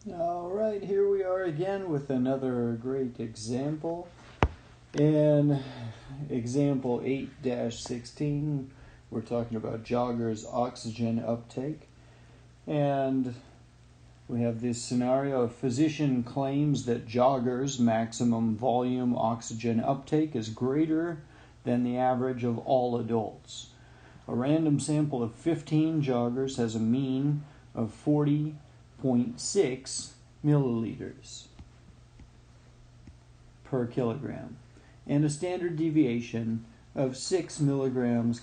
All right, here we are again with another great example. In example 8-16, we're talking about joggers' oxygen uptake. And we have this scenario: a physician claims that joggers' maximum volume oxygen uptake is greater than the average of all adults. A random sample of 15 joggers has a mean of 40.6 milliliters per kilogram and a standard deviation of 6 milliliters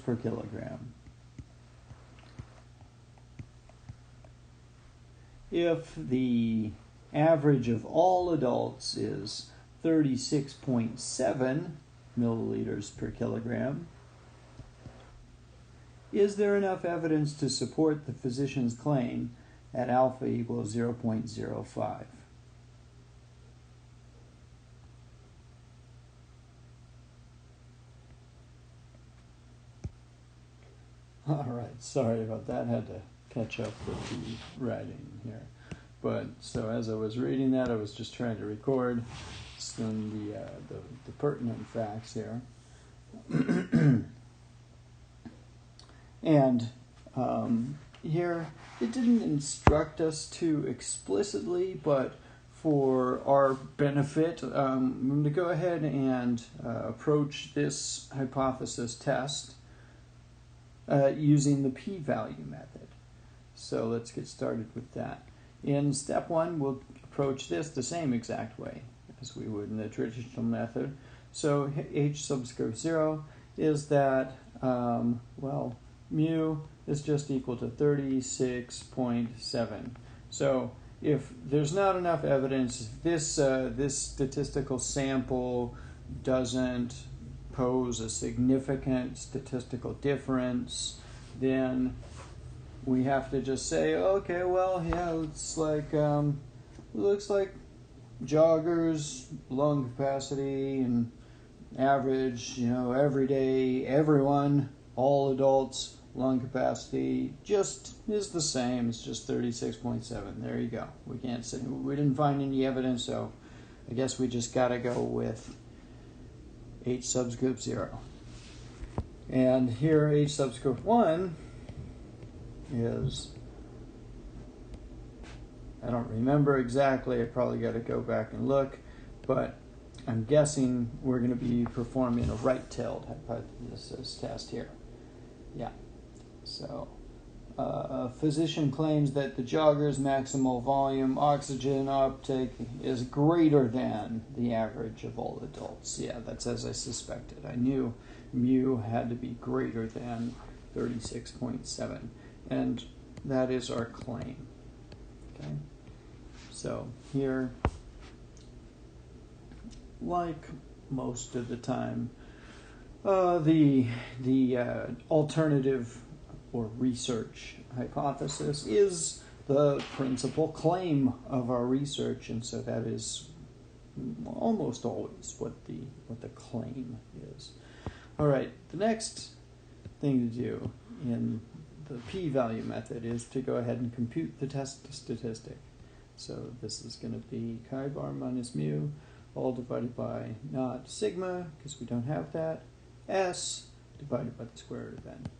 per kilogram. If the average of all adults is 36.7 milliliters per kilogram, is there enough evidence to support the physician's claim at alpha equals 0.05? All right, sorry about that. Had to catch up with the writing here. But so as I was reading that, I was just trying to record some the pertinent facts here. And here, it didn't instruct us too explicitly, but for our benefit, I'm going to go ahead and approach this hypothesis test using the p-value method. So let's get started with that. In step one, we'll approach this the same exact way as we would in the traditional method. So h subscript 0 is that, mu is just equal to 36.7. So if there's not enough evidence, if this statistical sample doesn't pose a significant statistical difference, then we have to just say, okay, well, yeah, it's like looks like joggers' lung capacity and average, every day, everyone, all adults, lung capacity just is the same. It's just 36.7. There you go. We can't say, we didn't find any evidence, so I guess we just got to go with h subscript 0. And here h subscript 1 is, I don't remember exactly, I probably got to go back and look, but I'm guessing we're going to be performing a right-tailed hypothesis test here. Yeah. So, a physician claims that the jogger's maximal volume oxygen uptake is greater than the average of all adults. Yeah, that's as I suspected. I knew mu had to be greater than 36.7. And that is our claim. Okay? So, here, like most of the time, the alternative or research hypothesis is the principal claim of our research, and so that is almost always what the claim is. All right, the next thing to do in the p-value method is to go ahead and compute the test statistic. So this is going to be chi bar minus mu, all divided by not sigma, because we don't have that, s divided by the square root of n.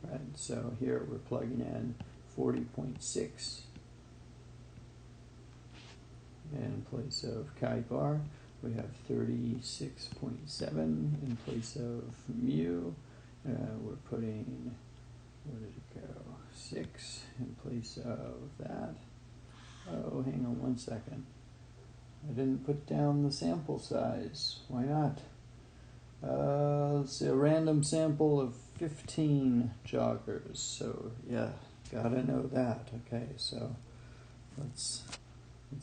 Right, so here we're plugging in 40.6 in place of chi bar. We have 36.7 in place of mu. We're putting, where did it go? 6 in place of that. Oh, hang on one second. I didn't put down the sample size. Why not? Let's see, a random sample of 15 joggers. So yeah, gotta know that. Okay, so let's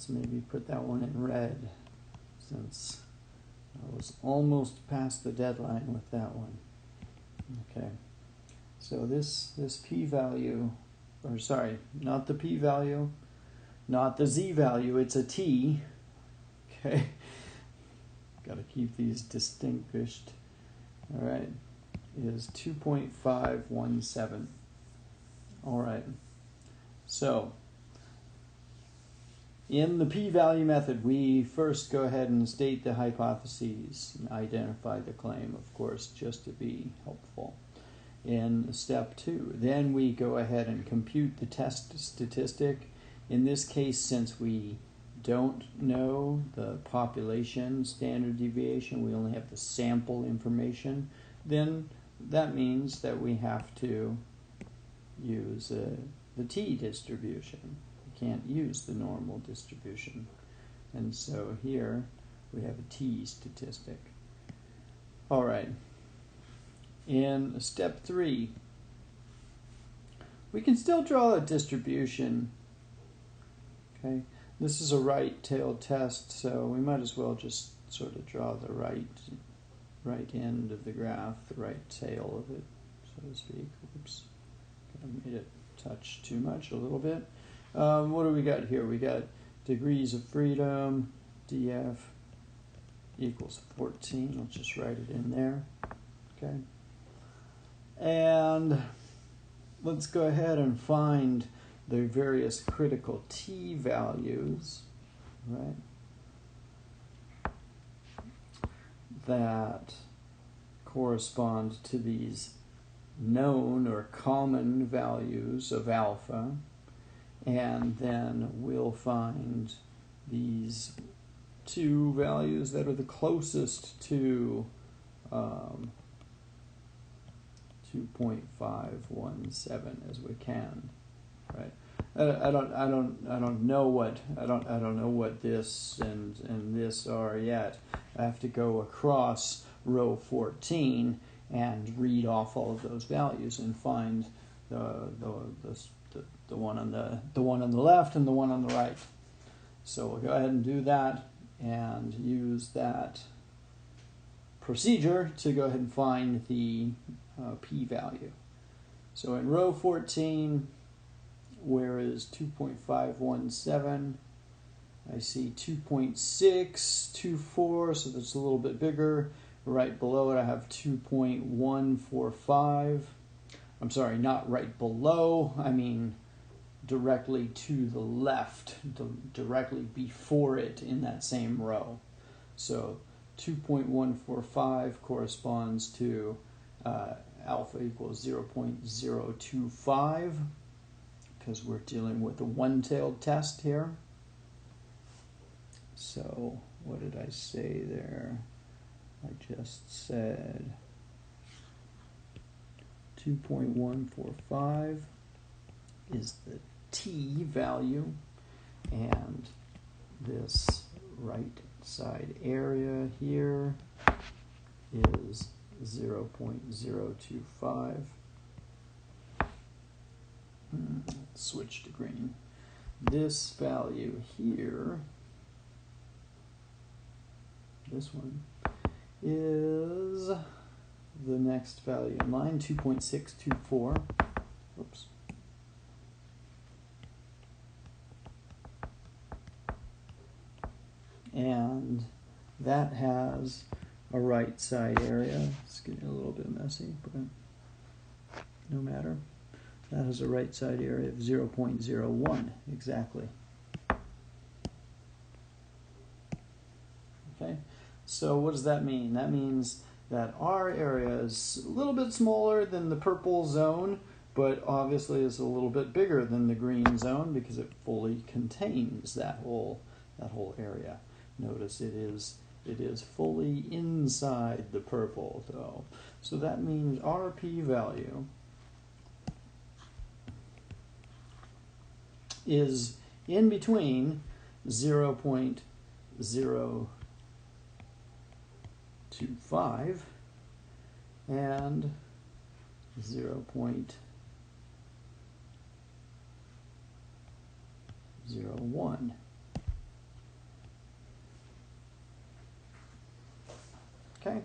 maybe put that one in red, since I was almost past the deadline with that one. Okay, so this p-value, or sorry, not the p-value, not the z-value, it's a t. Okay, got to keep these distinguished. All right, is 2.517. All right, so In the p-value method, we first go ahead and state the hypotheses and identify the claim, of course, just to be helpful. In step 2, then we go ahead and compute the test statistic. In this case, since we don't know the population standard deviation, we only have the sample information, then that means that we have to use the t-distribution. We can't use the normal distribution. And so here we have a t-statistic. All right. In step 3, we can still draw a distribution. Okay, this is a right-tailed test, so we might as well just sort of draw the right end of the graph, the right tail of it, so to speak. Oops, I made it touch too much a little bit. What do we got here? We got degrees of freedom, df equals 14. I'll just write it in there. Okay. And let's go ahead and find the various critical t values, right, that correspond to these known or common values of alpha, and then we'll find these two values that are the closest to 2.517 as we can, right? I don't know what this and this are yet. I have to go across row 14 and read off all of those values and find the one on the left and the one on the right. So we'll go ahead and do that and use that procedure to go ahead and find the p-value. So in row 14, where is 2.517? I see 2.624, so that's a little bit bigger. Right below it, I have 2.145. I'm sorry, not right below, I mean directly to the left, directly before it in that same row. So 2.145 corresponds to alpha equals 0.025, because we're dealing with a one-tailed test here. So what did I say there? I just said 2.145 is the t value, and this right side area here is 0.025. Switch to green. This value here, this one, is the next value in line, 2.624. Oops. And that has a right side area. It's getting a little bit messy, but no matter. That has a right side area of 0.01 exactly. Okay, so what does that mean? That means that our area is a little bit smaller than the purple zone, but obviously is a little bit bigger than the green zone because it fully contains that whole area. Notice it is fully inside the purple though. So that means our p-value is in between 0.025 and 0.01. Okay,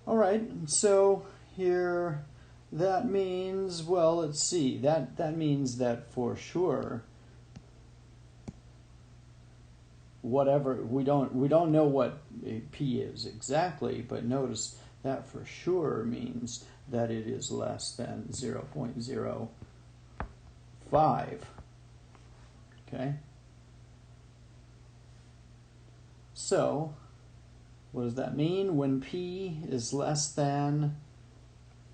all right, so here that means, well, let's see, that means that for sure, whatever, we don't know what p is exactly, but notice that for sure means that it is less than 0.05. Okay, So, what does that mean? When P is less than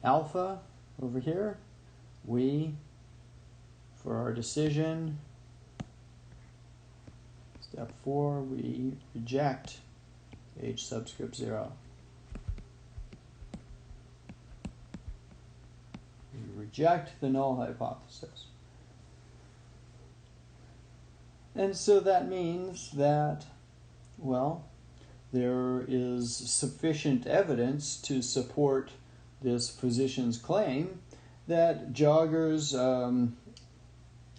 alpha over here, we, for our decision, step 4, we reject H subscript 0. We reject the null hypothesis. And so that means that, well, there is sufficient evidence to support this physician's claim that joggers,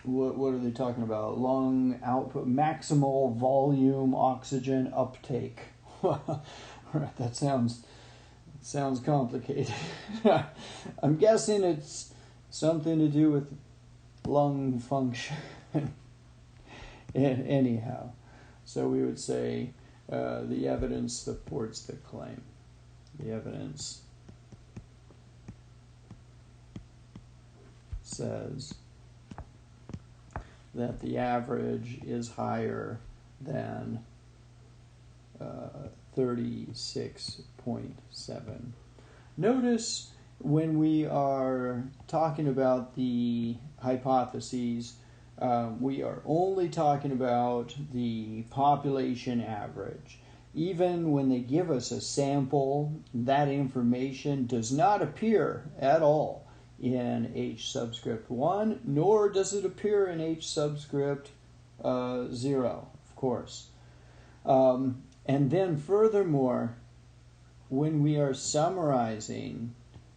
what are they talking about? Lung output, maximal volume oxygen uptake. That sounds complicated. I'm guessing it's something to do with lung function. Anyhow, so we would say the evidence supports the claim. The evidence says that the average is higher than 36.7. Notice when we are talking about the hypotheses, we are only talking about the population average. Even when they give us a sample, that information does not appear at all in H subscript 1, nor does it appear in H subscript 0, of course. And then furthermore, when we are summarizing,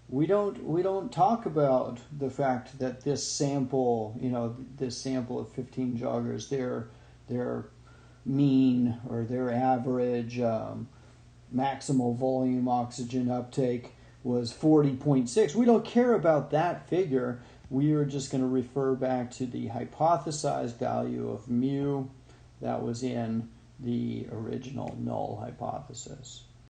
we don't talk about the fact that this sample, this sample of 15 joggers, their mean or their average maximal volume oxygen uptake was 40.6. We don't care about that figure. We are just going to refer back to the hypothesized value of mu that was in the original null hypothesis.